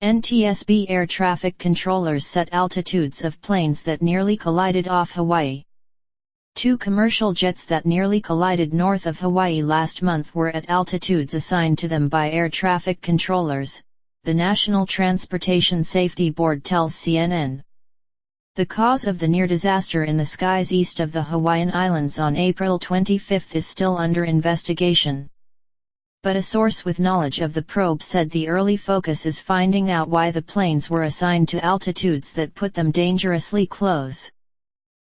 NTSB air traffic controllers set altitudes of planes that nearly collided off Hawaii. Two commercial jets that nearly collided north of Hawaii last month were at altitudes assigned to them by air traffic controllers, the National Transportation Safety Board tells CNN. The cause of the near disaster in the skies east of the Hawaiian Islands on April 25 is still under investigation. But a source with knowledge of the probe said the early focus is finding out why the planes were assigned to altitudes that put them dangerously close.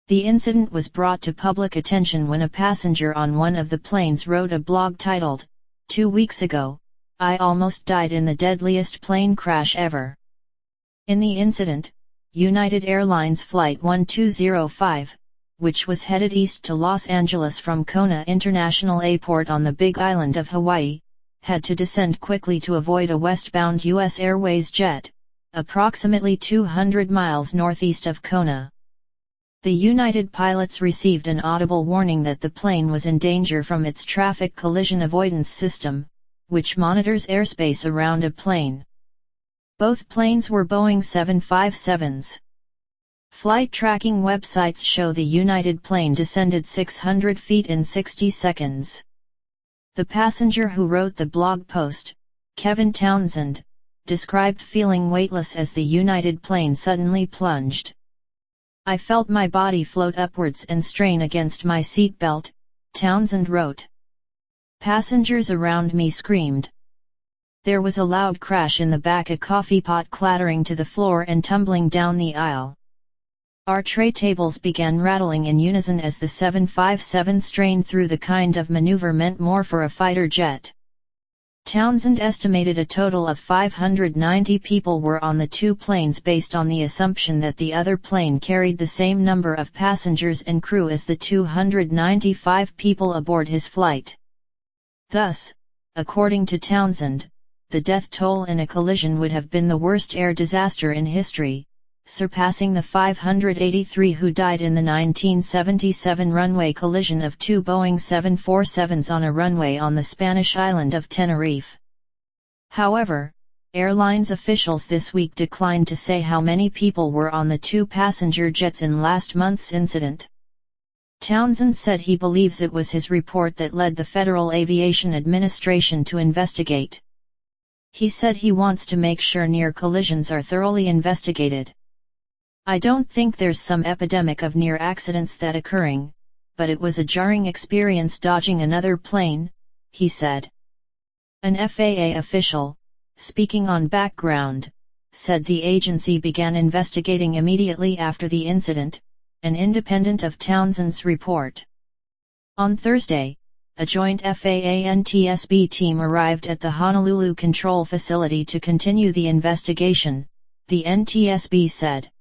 The incident was brought to public attention when a passenger on one of the planes wrote a blog titled, "2 weeks ago, I almost died in the deadliest plane crash ever." In the incident, United Airlines Flight 1205, which was headed east to Los Angeles from Kona International Airport on the Big Island of Hawaii, had to descend quickly to avoid a westbound U.S. Airways jet, approximately 200 miles northeast of Kona. The United pilots received an audible warning that the plane was in danger from its traffic collision avoidance system, which monitors airspace around a plane. Both planes were Boeing 757s. Flight tracking websites show the United plane descended 600 feet in 60 seconds. The passenger who wrote the blog post, Kevin Townsend, described feeling weightless as the United plane suddenly plunged. "I felt my body float upwards and strain against my seatbelt," Townsend wrote. "Passengers around me screamed. There was a loud crash in the back, a coffee pot clattering to the floor and tumbling down the aisle. Our tray tables began rattling in unison as the 757 strained through the kind of maneuver meant more for a fighter jet." Townsend estimated a total of 590 people were on the two planes based on the assumption that the other plane carried the same number of passengers and crew as the 295 people aboard his flight. Thus, according to Townsend, the death toll in a collision would have been the worst air disaster in history, surpassing the 583 who died in the 1977 runway collision of two Boeing 747s on a runway on the Spanish island of Tenerife. However, airlines officials this week declined to say how many people were on the two passenger jets in last month's incident. Townsend said he believes it was his report that led the Federal Aviation Administration to investigate. He said he wants to make sure near collisions are thoroughly investigated. "I don't think there's some epidemic of near accidents that occurring, but it was a jarring experience dodging another plane," he said. An FAA official, speaking on background, said the agency began investigating immediately after the incident, an independent of Townsend's report. On Thursday, a joint FAA-NTSB team arrived at the Honolulu control facility to continue the investigation, the NTSB said.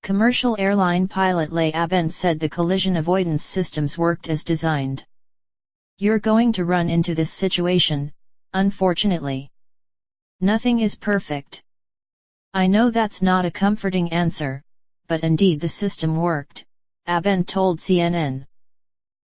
Commercial airline pilot Leigh Abent said the collision avoidance systems worked as designed. "You're going to run into this situation, unfortunately. Nothing is perfect. I know that's not a comforting answer, but indeed the system worked," Abent told CNN.